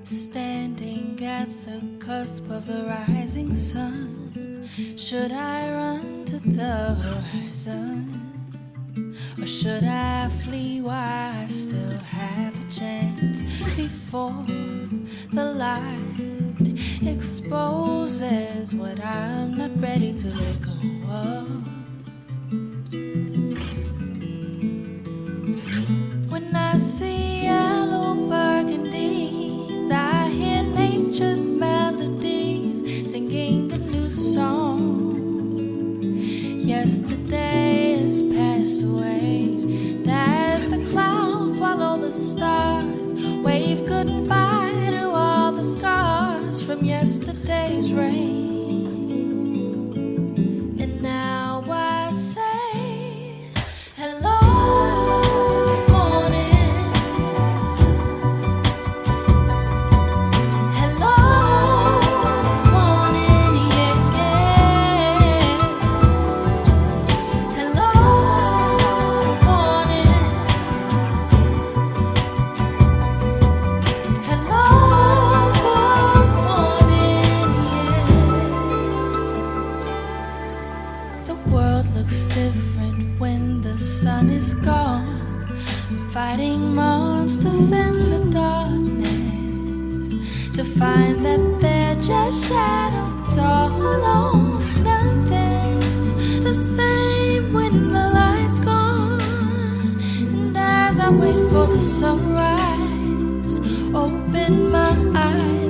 Standing at the cusp of the rising sun, should I run to the horizon? Or should I flee while I still have a chance before the light exposes what I'm not ready to let go of? When I see yellow burgundies, I hear nature's melodies singing a new song. Yesterday has passed away, and as the clouds swallow the stars, wave goodbye to all the scars from yesterday's rain. And now I say hello. fighting monsters in the darkness, to find that they're just shadows all alone. Nothing's the same when the light's gone. And as I wait for the sunrise, open my eyes